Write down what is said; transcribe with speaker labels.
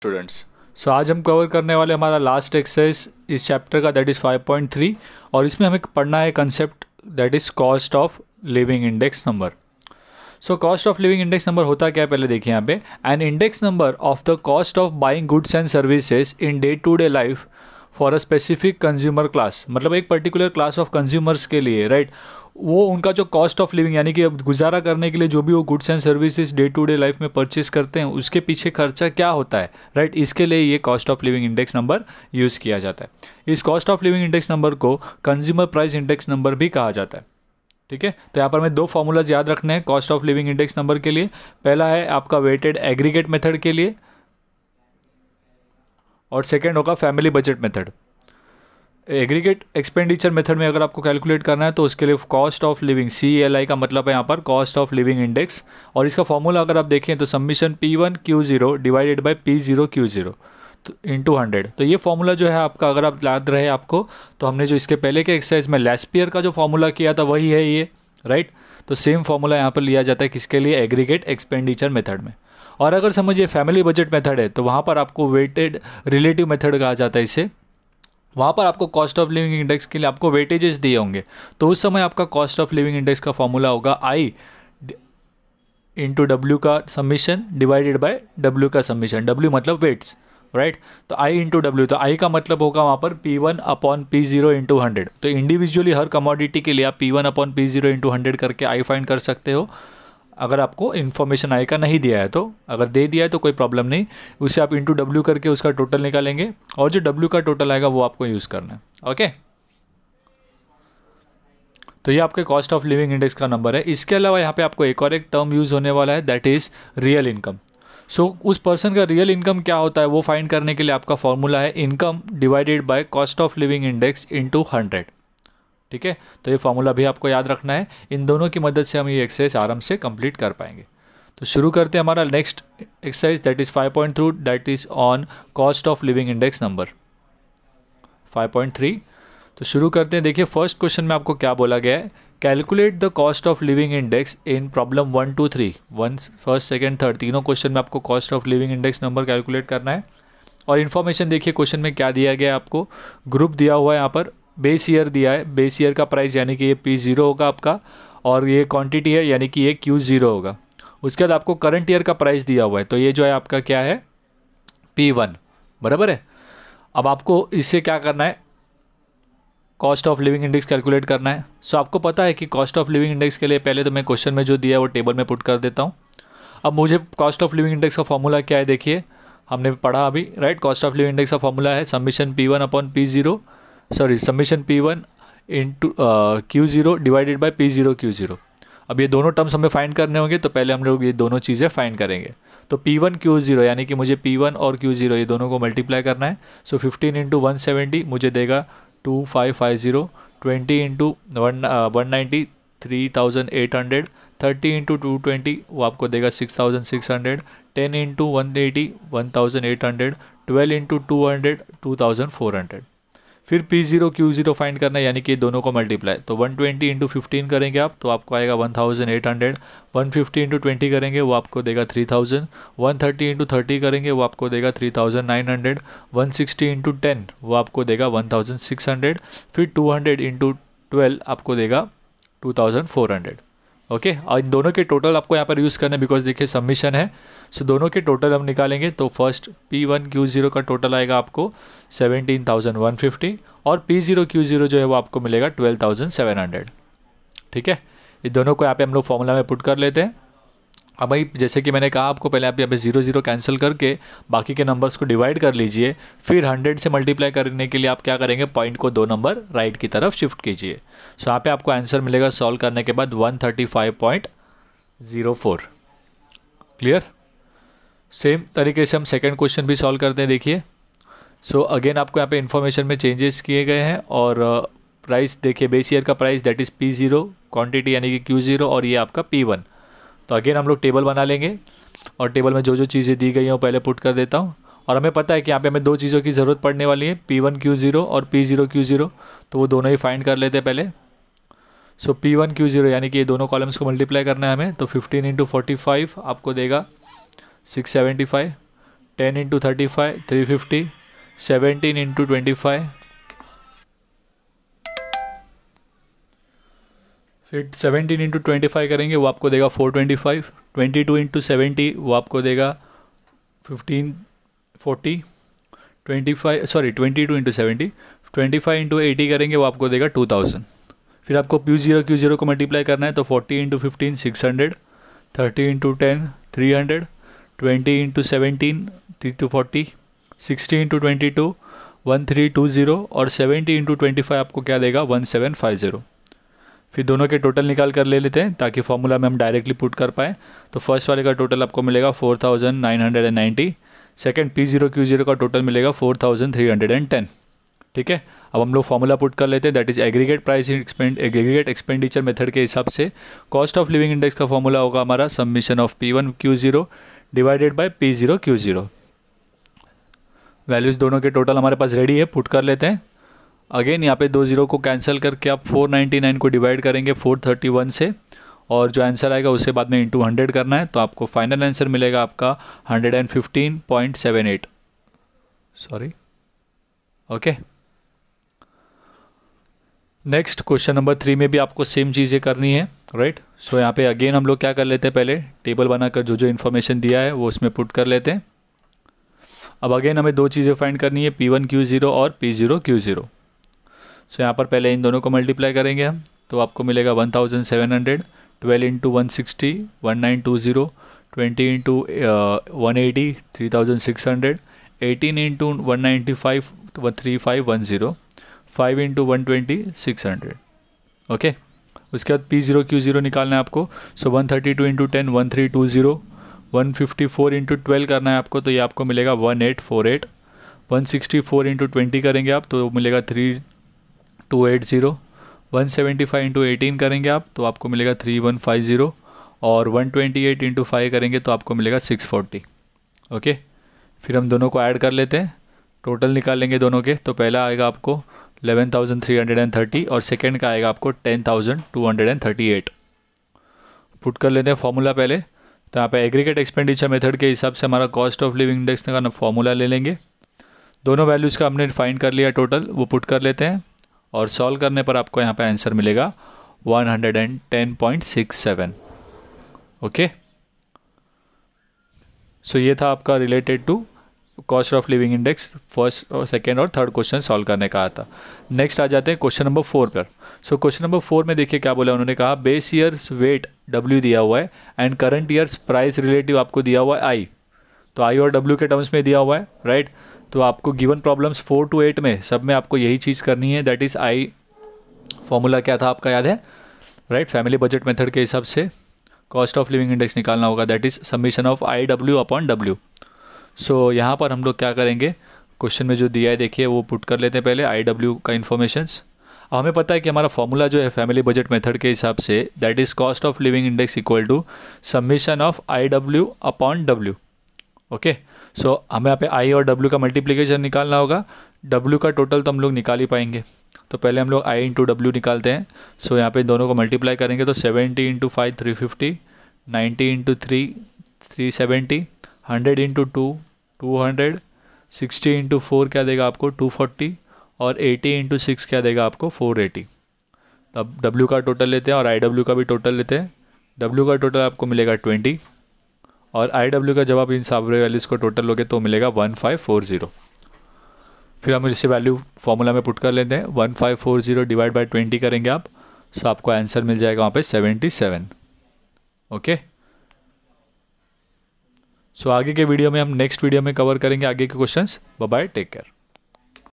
Speaker 1: Students, सो आज हम cover करने वाले हमारा लास्ट एक्सरसाइज इस चैप्टर का, दैट इज़ 5.3। और इसमें हमें पढ़ना है concept that is cost of living index number. So cost of living index number होता क्या है, पहले देखिए यहाँ पे। An index number of the cost of buying goods and services in day to day life for a specific consumer class, मतलब एक particular class of consumers के लिए, राइट, वो उनका जो कॉस्ट ऑफ लिविंग यानी कि अब गुजारा करने के लिए जो भी वो goods and services day to day life में परचेस करते हैं उसके पीछे खर्चा क्या होता है, राइट, इसके लिए ये cost of living index number use किया जाता है। इस cost of living index number को कंज्यूमर प्राइस इंडेक्स नंबर भी कहा जाता है। ठीक है, तो यहाँ पर हमें दो फॉर्मूलाज याद रखने हैं cost of living index number के लिए। पहला है आपका वेटेड एग्रीगेट मेथड के लिए और सेकेंड होगा family budget method. Aggregate expenditure method में अगर आपको कैलकुलेट करना है तो उसके लिए कॉस्ट ऑफ लिविंग, CLI का मतलब है यहाँ पर कॉस्ट ऑफ लिविंग इंडेक्स, और इसका फॉर्मूला अगर आप देखें तो summation P1Q0 divided by P0Q0 तो इंटू 100। तो ये फॉर्मूला जो है आपका, अगर आप याद रहे आपको, तो हमने जो इसके पहले के एक्सरसाइज में लैस्पियर का जो फॉर्मूला किया था वही है ये, राइट। तो सेम फॉर्मूला यहाँ पर लिया जाता है किसके लिए, एग्रीगेट एक्सपेंडिचर मेथड में। और अगर समझिए फैमिली बजट मेथड है तो वहाँ पर आपको वेटेड रिलेटिव मेथड कहा जाता है इसे। वहाँ पर आपको कॉस्ट ऑफ लिविंग इंडेक्स के लिए आपको वेटेजेस दिए होंगे, तो उस समय आपका कॉस्ट ऑफ लिविंग इंडेक्स का फॉर्मूला होगा I इंटू W का समीशन डिवाइडेड बाय W का समीशन। W मतलब वेट्स, राइट। तो I इंटू W, तो I का मतलब होगा वहाँ पर P1 अपॉन P0 इंटू 100। तो इंडिविजुअली हर कमोडिटी के लिए आप P1 अपॉन P0 इंटू 100 करके I फाइंड कर सकते हो, अगर आपको इन्फॉर्मेशन आई का नहीं दिया है तो। अगर दे दिया है तो कोई प्रॉब्लम नहीं, उसे आप इंटू W करके उसका टोटल निकालेंगे और जो W का टोटल आएगा वो आपको यूज़ करना है। ओके, तो ये आपके कॉस्ट ऑफ लिविंग इंडेक्स का नंबर है। इसके अलावा यहाँ पे आपको एक और एक टर्म यूज़ होने वाला है, दैट इज़ रियल इनकम। सो उस पर्सन का रियल इनकम क्या होता है वो फाइंड करने के लिए आपका फॉर्मूला है income divided by cost of living index into 100। ठीक है, तो ये फॉर्मूला भी आपको याद रखना है। इन दोनों की मदद से हम ये एक्सरसाइज आराम से कंप्लीट कर पाएंगे। तो शुरू करते हैं हमारा next exercise, that is 5.3, that is on cost of living index number 5.3। तो शुरू करते हैं। देखिए फर्स्ट क्वेश्चन में आपको क्या बोला गया है, calculate the cost of living index in problem 1 2 3, first second third, तीनों क्वेश्चन में आपको cost of living index number calculate करना है। और इन्फॉर्मेशन देखिए क्वेश्चन में क्या दिया गया है आपको, ग्रुप दिया हुआ है यहाँ पर, बेस ईयर दिया है, बेस ईयर का प्राइस यानी कि ये P0 होगा आपका, और ये क्वांटिटी है यानी कि ये Q0 होगा। उसके बाद आपको करंट ईयर का प्राइस दिया हुआ है, तो ये जो है आपका क्या है, P1, बराबर है। अब आपको इससे क्या करना है, cost of living index calculate करना है। सो आपको पता है कि कॉस्ट ऑफ लिविंग इंडेक्स के लिए पहले तो मैं क्वेश्चन में जो दिया है वो टेबल में पुट कर देता हूँ। अब मुझे कॉस्ट ऑफ लिविंग इंडेक्स का फॉर्मूला क्या है, देखिए हमने पढ़ा अभी, right. Cost of living index का फॉर्मूला है summation P1 upon P0, sorry summation P1 into Q0 divided by P0 Q0। अब ये दोनों टर्म्स हमें फाइंड करने होंगे, तो पहले हम लोग ये दोनों चीज़ें फाइंड करेंगे। तो P1 Q0 यानी कि मुझे P1 और Q0 ये दोनों को मल्टीप्लाई करना है। सो 15 इंटू 170 मुझे देगा 2550, 20 इंटू 190 3800, 30 इंटू 220 वो आपको देगा 6600, 10 इंटू 180 1800, 12 इंटू 200 2400। फिर P0 Q0 फाइंड करना है यानी कि दोनों को मल्टीप्लाई, तो 120 इंटू 15 करेंगे आप तो आपको आएगा 1800, 150 इंटू 20 करेंगे वो आपको देगा 3000, 130 इंटू 30 करेंगे वो आपको देगा 3900, 160 इंटू 10 वो आपको देगा 1600, फिर 200 इंटू 12 आपको देगा 2400। ओके, और इन दोनों के टोटल आपको यहाँ पर यूज़ करना है बिकॉज देखिए सबमिशन है। सो दोनों के टोटल हम निकालेंगे, तो फर्स्ट P1 Q0 का टोटल आएगा आपको 17,150 और P0 Q0 जो है वो आपको मिलेगा 12,700। ठीक है, इन दोनों को यहाँ पे हम लोग फॉर्मूला में पुट कर लेते हैं। अब भाई जैसे कि मैंने कहा आपको, पहले आप यहाँ पे 0 0 कैंसिल करके बाकी के नंबर्स को डिवाइड कर लीजिए, फिर 100 से मल्टीप्लाई करने के लिए आप क्या करेंगे, पॉइंट को 2 नंबर राइट की तरफ शिफ्ट कीजिए। सो यहाँ पे आपको आंसर मिलेगा सॉल्व करने के बाद 135.04। क्लियर। सेम तरीके से हम सेकेंड क्वेश्चन भी सॉल्व करते हैं। देखिए सो अगेन आपको यहाँ पे इन्फॉर्मेशन में चेंजेस किए गए हैं और प्राइस देखिए, बेस ईयर का price that is P0, quantity यानी कि Q0, और ये आपका P1। तो अगेन हम लोग टेबल बना लेंगे और टेबल में जो जो चीज़ें दी गई हैं वो पहले पुट कर देता हूँ। और हमें पता है कि यहाँ पे हमें दो चीज़ों की ज़रूरत पड़ने वाली है, P1 Q0 और P0 Q0, तो वो दोनों ही फाइंड कर लेते हैं पहले। सो P1 Q0 यानी कि ये दोनों कॉलम्स को मल्टीप्लाई करना है हमें, तो 15 इंटू 45 आपको देगा 675, 10 इंटू 35 350, 17 इंटू 25, फिर 17 इंटू 25 करेंगे वो आपको देगा 425, 22 इंटू 70 वो आपको देगा 1540, 22 इंटू 70, 25 इंटू 80 करेंगे वो आपको देगा 2000। फिर आपको Q0 को मल्टीप्लाई करना है तो 40 इंटू 15 600, 30 इंटू 10 300, 20 इंटू 17 340, 60 इंटू 22 1320 और 70 इंटू 25 आपको क्या देगा 1750। फिर दोनों के टोटल निकाल कर ले लेते हैं ताकि फॉर्मूला में हम डायरेक्टली पुट कर पाएँ। तो फर्स्ट वाले का टोटल आपको मिलेगा 4990, सेकेंड P0Q0 का टोटल मिलेगा 4310। ठीक है, अब हम लोग फॉर्मूला पुट कर लेते हैं, that is aggregate expenditure method के हिसाब से कॉस्ट ऑफ लिविंग इंडेक्स का फॉर्मूला होगा हमारा summation of P1Q0 divided by P0Q0। Values दोनों के टोटल हमारे पास रेडी है, पुट कर लेते हैं। अगेन यहाँ पे 2 0 को कैंसिल करके आप 499 को डिवाइड करेंगे 431 से, और जो आंसर आएगा उसे बाद में इंटू 100 करना है, तो आपको फाइनल आंसर मिलेगा आपका 115.78। Sorry, okay. Next question number 3 में भी आपको सेम चीज़ें करनी है, राइट। सो यहाँ पे अगेन हम लोग क्या कर लेते हैं, पहले टेबल बनाकर जो जो इन्फॉर्मेशन दिया है वो उसमें पुट कर लेते हैं। अब अगेन हमें 2 चीज़ें फाइंड करनी है, P1Q0 और P0Q0। सो यहाँ पर पहले इन दोनों को मल्टीप्लाई करेंगे हम, तो आपको मिलेगा 1700, 12 into 160 1920, 20 into 180 3600, 18 into 195 3510, 5 into 120 600। Okay, उसके बाद P0Q0 निकालना है आपको। सो 132 इंटू 10 1320, 154 इंटू 12 करना है आपको, तो ये आपको मिलेगा 1848। 164 इंटू 20 करेंगे आप तो मिलेगा 3280। 175 इंटू 18 करेंगे आप तो आपको मिलेगा 3150, और 128 इंटू 5 करेंगे तो आपको मिलेगा 640। ओके, फिर हम दोनों को ऐड कर लेते हैं, टोटल निकाल लेंगे दोनों के। तो पहला आएगा आपको 11,330 और सेकेंड का आएगा आपको 10,238। पुट कर लेते हैं फॉर्मूला पहले। तो यहाँ पे एग्रीगेट एक्सपेंडिचर मेथड के हिसाब से हमारा कॉस्ट ऑफ लिविंग इंडेक्स का फॉर्मूला ले लेंगे। दोनों वैल्यूज़ का हमने फाइंड कर लिया टोटल, वो पुट कर लेते हैं, और सॉल्व करने पर आपको यहाँ पे आंसर मिलेगा 110.67। ओके, सो ये था आपका related to cost of living index, first और सेकेंड और थर्ड क्वेश्चन सॉल्व करने का आता। नेक्स्ट आ जाते हैं क्वेश्चन नंबर 4 पर। सो क्वेश्चन नंबर 4 में देखिए क्या बोला उन्होंने, कहा बेस ईयर्स वेट W दिया हुआ है and current years price relative आपको दिया हुआ है I। तो I और W के टर्म्स में दिया हुआ है, राइट। तो आपको गिवन प्रॉब्लम्स 4 to 8 में सब में आपको यही चीज़ करनी है, दैट इज़ I। फॉर्मूला क्या था आपका याद है, राइट। फैमिली बजट मेथड के हिसाब से कॉस्ट ऑफ लिविंग इंडेक्स निकालना होगा, that is summation of IW upon W। सो यहाँ पर हम लोग क्या करेंगे, क्वेश्चन में जो दिया है देखिए वो पुट कर लेते हैं पहले IW का इन्फॉर्मेशंस। अब हमें पता है कि हमारा फॉर्मूला जो है फैमिली बजट मेथड के हिसाब से that is cost of living index equal to summation of IW upon W। Okay, so हमें यहाँ पे I और W का मल्टीप्लिकेशन निकालना होगा। W का टोटल तो हम लोग निकाल ही पाएंगे, तो पहले हम लोग I इंटू W निकालते हैं। सो यहाँ पे दोनों को मल्टीप्लाई करेंगे तो 70 इंटू 5 350, 90 इंटू 3 370, 100 इंटू 2 200, 60 इंटू 4 क्या देगा आपको 240, और 80 इंटू 6 क्या देगा आपको 480। अब W का टोटल लेते हैं और IW का भी टोटल लेते हैं। W का टोटल आपको मिलेगा 20, और IW का जब आप इन सारे वैल्यूज़ को टोटल लोगे तो मिलेगा 1540। फिर हम इसे वैल्यू फॉर्मूला में पुट कर लेते हैं, 1540 डिवाइड बाय 20 करेंगे आप, सो आपको आंसर मिल जाएगा वहाँ पे 77। ओके, सो आगे के वीडियो में हम नेक्स्ट वीडियो में कवर करेंगे आगे के questions. Bye bye, take care.